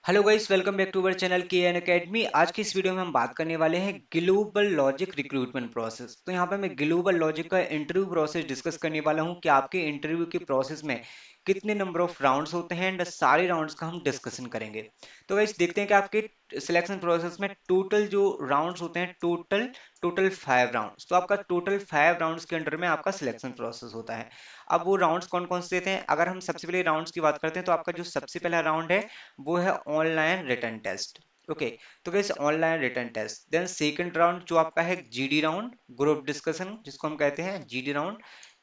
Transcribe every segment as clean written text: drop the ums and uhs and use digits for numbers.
Hello guys, welcome back to our channel K N academy. आज की इस video में हम बात करने वाले हैं ग्लोबल लॉजिक रिक्रूटमेंट प्रोसेस। तो यहाँ पे मैं ग्लोबल लॉजिक का इंटरव्यू प्रोसेस डिस्कस करने वाला हूँ कि आपके इंटरव्यू के प्रोसेस में कितने नंबर ऑफ राउंड्स होते हैं एंड सारे राउंड्स का हम डिस्कशन करेंगे। तो गाइस देखते हैं कि आपके सिलेक्शन प्रोसेस में टोटल जो राउंड्स होते हैं, टोटल टोटल 5 राउंड्स। तो आपका टोटल 5 राउंड्स के अंडर में आपका सिलेक्शन प्रोसेस होता है। अब वो राउंड्स कौन कौन से थे, अगर हम सबसे पहले राउंड्स की बात करते हैं तो आपका जो सबसे पहला राउंड है वो है ऑनलाइन रिटन टेस्ट। ओके, तो guys online written test, then second round जो आपका है जीडी राउंड, ग्रुप डिस्कशन जिसको हम कहते हैं GD round.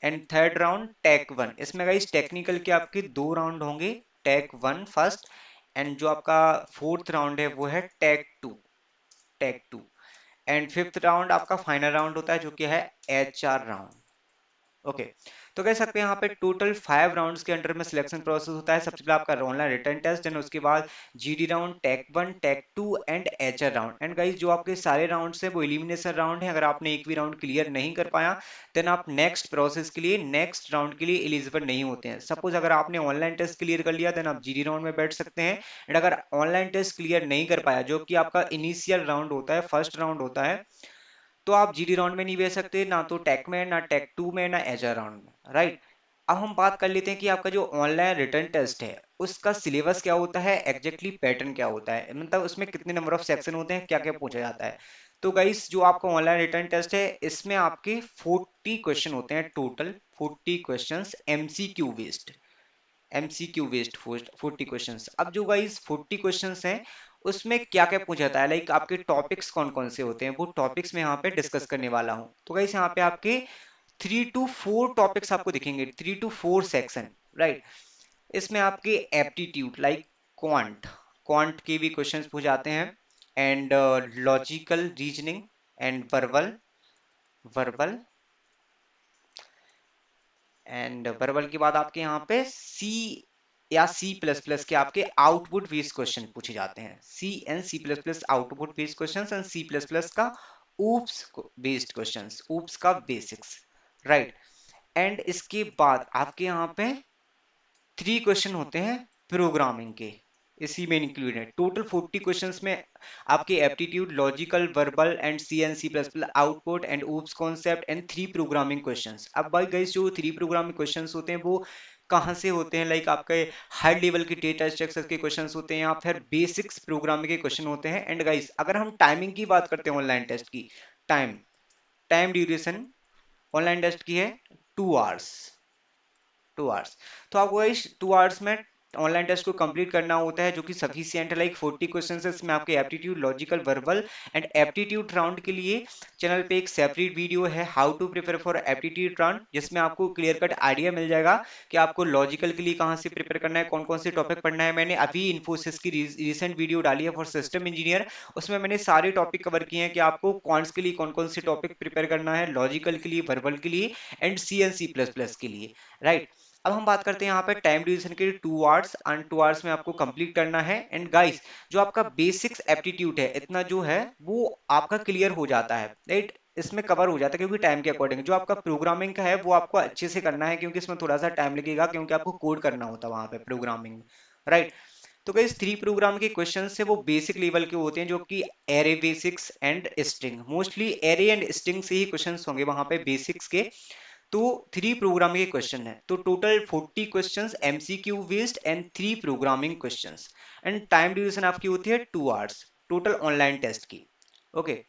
And third round tech one. इसमें गाइस टेक्निकल के आपके 2 राउंड होंगे, टेक वन फर्स्ट, एंड जो आपका फोर्थ राउंड है वो है tech two. And fifth round आपका फाइनल राउंड होता है जो कि है एचआर राउंड। ओके, तो कह सकते हैं यहाँ पे टोटल 5 राउंड्स के अंडर में सिलेक्शन प्रोसेस होता है। सबसे पहले आपका ऑनलाइन रिटन टेस्ट, एंड उसके बाद GD round, tech one, tech two and HR round. And guys जो आपके सारे राउंड्स हैं वो एलिमिनेशन राउंड है। अगर आपने एक भी राउंड क्लियर नहीं कर पाया देन आप नेक्स्ट प्रोसेस के लिए, नेक्स्ट राउंड के लिए एलिजिबल नहीं होते हैं। सपोज अगर आपने ऑनलाइन टेस्ट क्लियर कर लिया देन आप जीडी राउंड में बैठ सकते हैं। एंड अगर ऑनलाइन टेस्ट क्लियर नहीं कर पाया, जो कि आपका इनिशियल राउंड होता है, फर्स्ट राउंड होता है, तो आप जीडी राउंड में नहीं भेज सकते, ना तो टेक में, ना टेक टू में, ना एचआर राउंड में, राइट। अब हम बात कर लेते हैं कि आपका जो ऑनलाइन रिटर्न टेस्ट है उसका सिलेबस क्या होता है, एग्जैक्टली पैटर्न क्या होता है, मतलब उसमें कितने नंबर ऑफ सेक्शन होते हैं, क्या क्या पूछा जाता है। तो गाइस जो आपका ऑनलाइन रिटर्न टेस्ट है इसमें आपके 40 क्वेश्चन होते हैं, total 40 questions MCQ based, MCQ based 40 questions. अब जो गाइस 40 क्वेश्चंस हैं उसमें क्या क्या पूछा जाता है, लाइक आपके टॉपिक्स कौन कौन से होते हैं, वो टॉपिक्स मैं यहाँ पे डिस्कस करने वाला हूँ। तो गाइस यहाँ पे आपके 3 to 4 टॉपिक्स आपको दिखेंगे, 3 to 4 सेक्शन, राइट। इसमें आपके एप्टीट्यूड लाइक क्वांट क्वांट के भी क्वेश्चंस पूछ जाते हैं, and logical reasoning, and verbal verbal and verbal के बाद आपके यहाँ पे सी या सी प्लस प्लस के आपके आउटपुट बेस्ड क्वेश्चन पूछे जाते हैं, C and C plus plus output based question, and C plus plus का ऊप्स बेस्ड क्वेश्चन, ऊप्स का बेसिक्स, राइट। एंड इसके बाद आपके यहाँ पे 3 क्वेश्चन होते हैं प्रोग्रामिंग के, इसी में इंक्लूड है। टोटल 40 क्वेश्चंस में आपके aptitude, logical, verbal and C plus plus output and OOPs concept and 3 programming questions. अब भाई गाइस जो 3 प्रोग्रामिंग क्वेश्चंस होते हैं वो कहाँ से होते हैं, लाइक आपके हाई लेवल के डेटा स्ट्रक्चर के क्वेश्चंस होते हैं या फिर बेसिक्स प्रोग्रामिंग के क्वेश्चन होते हैं। एंड गाइस अगर हम टाइमिंग की बात करते हैं ऑनलाइन टेस्ट की, time time duration online test की है 2 आवर्स, 2 आवर्स। तो आपको इस 2 आवर्स में ऑनलाइन टेस्ट को कंप्लीट करना होता है, जो कि सफिशिएंट है। लाइक 40 क्वेश्चन है, इसमें आपके aptitude, logical, verbal and aptitude round के लिए चैनल पे एक सेपरेट वीडियो है, how to prepare for aptitude round, जिसमें आपको क्लियर कट आइडिया मिल जाएगा कि आपको लॉजिकल के लिए कहाँ से प्रिपेयर करना है, कौन कौन से टॉपिक पढ़ना है। मैंने अभी इन्फोसिस की रिसेंट वीडियो डाली है फॉर सिस्टम इंजीनियर, उसमें मैंने सारे टॉपिक कवर किए हैं कि आपको कौन के लिए कौन कौन से टॉपिक प्रिपेयर करना है, लॉजिकल के लिए, वर्बल के लिए एंड सी प्लस प्लस के लिए, राइट। अब हम बात करते हैं यहाँ पे टाइम ड्यूरेशन के 2 आवर्स, एंड 2 आवर्स में आपको कंप्लीट करना है। एंड गाइस जो आपका बेसिक्स एप्टीट्यूड है इतना जो है वो आपका क्लियर हो जाता है, राइट। इसमें कवर हो जाता है क्योंकि टाइम के अकॉर्डिंग। जो आपका प्रोग्रामिंग का है वो आपको अच्छे से करना है क्योंकि इसमें थोड़ा सा टाइम लगेगा, क्योंकि आपको कोड करना होता है वहां पे प्रोग्रामिंग, राइट। तो गाइस 3 प्रोग्राम के क्वेश्चन है वो बेसिक लेवल के होते हैं, जो कि array basics and string, mostly array and string से ही क्वेश्चन होंगे वहां पे बेसिक्स के। तो 3 प्रोग्रामिंग के क्वेश्चन है, तो total 40 questions MCQ based and 3 programming questions. And time duration आपकी होती है 2 आवर्स टोटल ऑनलाइन टेस्ट की। ओके,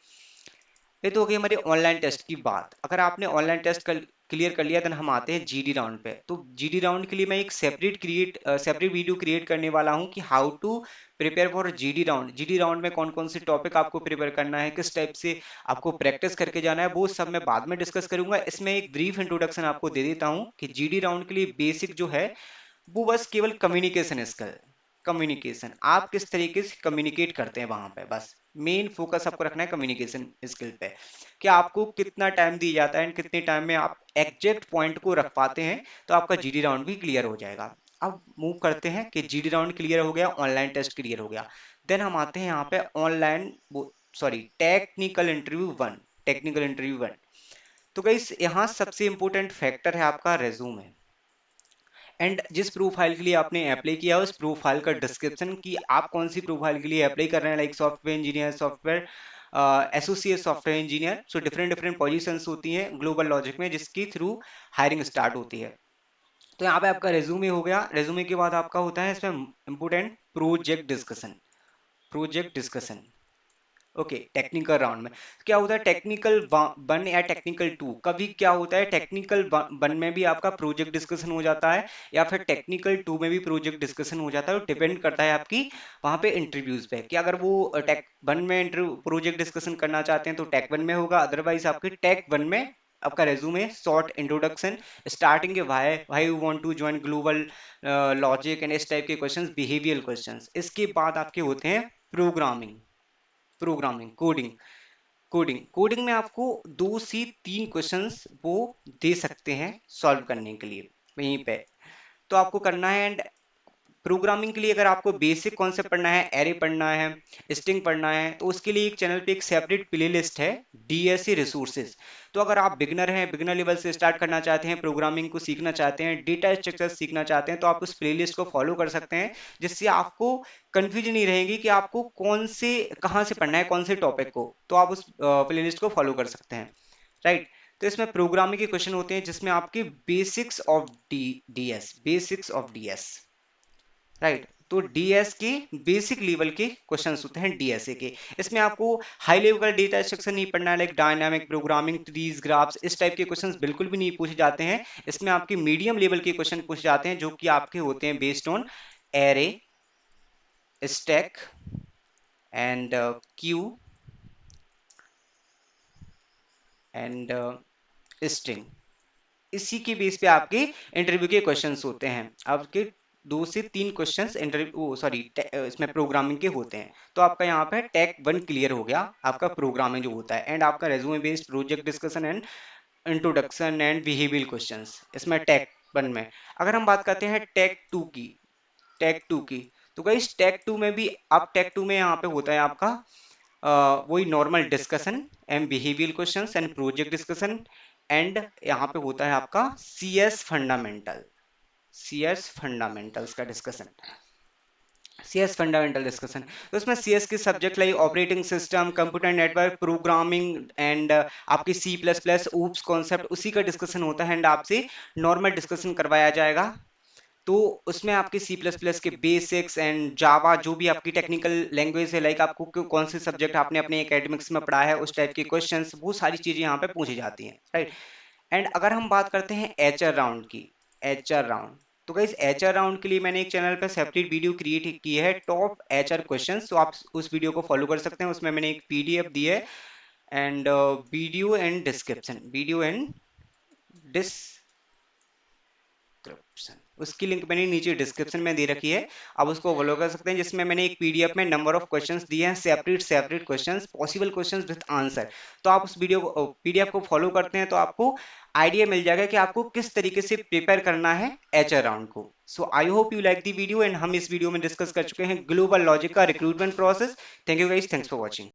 ये तो हो गई हमारी ऑनलाइन टेस्ट की बात। अगर आपने ऑनलाइन टेस्ट क्लियर कर लिया देन हम आते हैं जीडी राउंड पे। तो जीडी राउंड के लिए मैं एक सेपरेट वीडियो क्रिएट करने वाला हूँ कि how to prepare for GD round. GD round में कौन कौन से टॉपिक आपको प्रिपेयर करना है, किस टाइप से आपको प्रैक्टिस करके जाना है, वो सब मैं बाद में डिस्कस करूंगा। इसमें एक ब्रीफ इंट्रोडक्शन आपको दे देता हूँ कि जीडी राउंड के लिए बेसिक जो है वो बस केवल कम्युनिकेशन स्किल, कम्युनिकेशन आप किस तरीके से कम्युनिकेट करते हैं वहां पे, बस मेन फोकस आपको रखना है कम्युनिकेशन स्किल पे, कि आपको कितना टाइम दिया जाता है एंड कितने टाइम में आप एग्जैक्ट पॉइंट को रख पाते हैं, तो आपका जीडी राउंड भी क्लियर हो जाएगा। अब मूव करते हैं कि जीडी राउंड क्लियर हो गया, ऑनलाइन टेस्ट क्लियर हो गया, देन हम आते हैं यहाँ पे online, sorry technical interview one, technical interview one. तो गाइस यहाँ सबसे इंपॉर्टेंट फैक्टर है आपका रेज्यूमे। एंड जिस प्रोफाइल के लिए आपने अप्लाई किया उस प्रोफाइल का डिस्क्रिप्शन कि आप कौन सी प्रोफाइल के लिए अप्लाई कर रहे हैं, like software engineer, software associate software engineer. So different different positions होती हैं ग्लोबल लॉजिक में जिसकी थ्रू हायरिंग स्टार्ट होती है। तो यहाँ पे आपका रेज्यूमे हो गया। रेज्यूमे के बाद आपका होता है इसमें important project discussion. Project discussion okay, technical round में क्या होता है, टेक्निकल 1 या टेक्निकल 2, कभी क्या होता है टेक्निकल 1 में भी आपका प्रोजेक्ट डिस्कशन हो जाता है या फिर टेक्निकल 2 में भी प्रोजेक्ट डिस्कशन हो जाता है। और डिपेंड करता है आपकी वहां पे इंटरव्यूज पे कि अगर वो टेक 1 में प्रोजेक्ट डिस्कशन करना चाहते हैं तो टेक 1 में होगा, अदरवाइज आपके टेक 1 में आपका रेज्यूमे शॉर्ट इंट्रोडक्शन स्टार्टिंग के why why you want to join Global Logic and इस टाइप के क्वेश्चंस, बिहेवियरल क्वेश्चंस। इसके बाद आपके होते हैं प्रोग्रामिंग। Programming coding. कोडिंग में आपको 2 से 3 क्वेश्चंस वो दे सकते हैं सॉल्व करने के लिए वहीं पे, तो आपको करना है। एंड प्रोग्रामिंग के लिए अगर आपको बेसिक कॉन्सेप्ट पढ़ना है, एरे पढ़ना है, स्ट्रिंग पढ़ना है, तो उसके लिए एक चैनल पे एक सेपरेट प्लेलिस्ट है डीएसए रिसोर्सेज। तो अगर आप बिगनर हैं, बिगनर लेवल से स्टार्ट करना चाहते हैं, प्रोग्रामिंग को सीखना चाहते हैं, डेटा स्ट्रक्चर सीखना चाहते हैं, तो आप उस प्लेलिस्ट को फॉलो कर सकते हैं, जिससे आपको कंफ्यूजन नहीं रहेगी कि आपको कौन से कहाँ से पढ़ना है, कौन से टॉपिक को। तो आप उस प्लेलिस्ट को फॉलो कर सकते हैं, राइट। तो इसमें प्रोग्रामिंग के क्वेश्चन होते हैं जिसमें आपके basics of DS, basics of DS, right. तो डीएस के बेसिक लेवल के क्वेश्चंस होते हैं डीएसए के। इसमें आपको हाई लेवल का डेटा स्ट्रक्चर नहीं पढ़ना है, like dynamic programming, trees, graphs, इस टाइप के क्वेश्चंस बिल्कुल भी नहीं पूछे जाते हैं। इसमें आपके मीडियम लेवल के क्वेश्चन पूछे जाते हैं जो कि आपके होते हैं based on array, stack and Q and string. इसी के बेस पे आपके इंटरव्यू के क्वेश्चंस होते हैं। आपके 2 से 3 क्वेश्चंस इंटरव्यू सॉरी इसमें प्रोग्रामिंग के होते हैं। तो आपका यहाँ पे टेक 1 क्लियर हो गया, आपका प्रोग्रामिंग जो होता है। एंड आपका resume based project discussion and introduction and behavioural questions इसमें टेक 1 में। अगर हम बात करते हैं टेक 2 की, टेक 2 की, तो गाइस टेक 2 में भी, अब टेक 2 में यहाँ पे होता है आपका वही normal discussion and behavioural questions and project discussion. And यहाँ पे होता है आपका सीएस फंडामेंटल, सीएस फंडामेंटल्स का डिस्कशन, सीएस फंडामेंटल डिस्कशन। तो उसमें सीएस के subject like operating system, computer network, programming and आपकी C plus plus OOPS concept, उसी का डिस्कशन होता है। एंड आपसे नॉर्मल डिस्कशन करवाया जाएगा। तो उसमें आपके सी प्लस प्लस के बेसिक्स एंड जावा, जो भी आपकी टेक्निकल लैंग्वेज है, लाइक आपको कौन से सब्जेक्ट आपने अपने एकेडमिक्स में पढ़ा है उस टाइप के क्वेश्चंस, वो सारी चीजें यहाँ पे पूछी जाती हैं, राइट। एंड अगर हम बात करते हैं एचआर राउंड की, एचआर राउंड, तो गाइस एचआर राउंड के लिए मैंने एक चैनल पर सेपरेट वीडियो क्रिएट की है, टॉप एचआर क्वेश्चंस। तो आप उस वीडियो को फॉलो कर सकते हैं, उसमें मैंने एक पीडीएफ दी है। And video and description, video and description, उसकी लिंक मैंने नीचे डिस्क्रिप्शन में दे रखी है, आप उसको फॉलो कर सकते हैं। जिसमें मैंने एक पीडीएफ में नंबर ऑफ क्वेश्चंस दिए हैं, separate separate questions, possible questions with answer. तो आप उस वीडियो को, पीडीएफ को फॉलो करते हैं तो आपको आइडिया मिल जाएगा कि आपको किस तरीके से प्रिपेयर करना है एचआर राउंड को। So I hope you like the video. And हम इस वीडियो में डिस्कस कर चुके हैं ग्लोबल लॉजिक का recruitment process. Thank you guys, thanks for watching.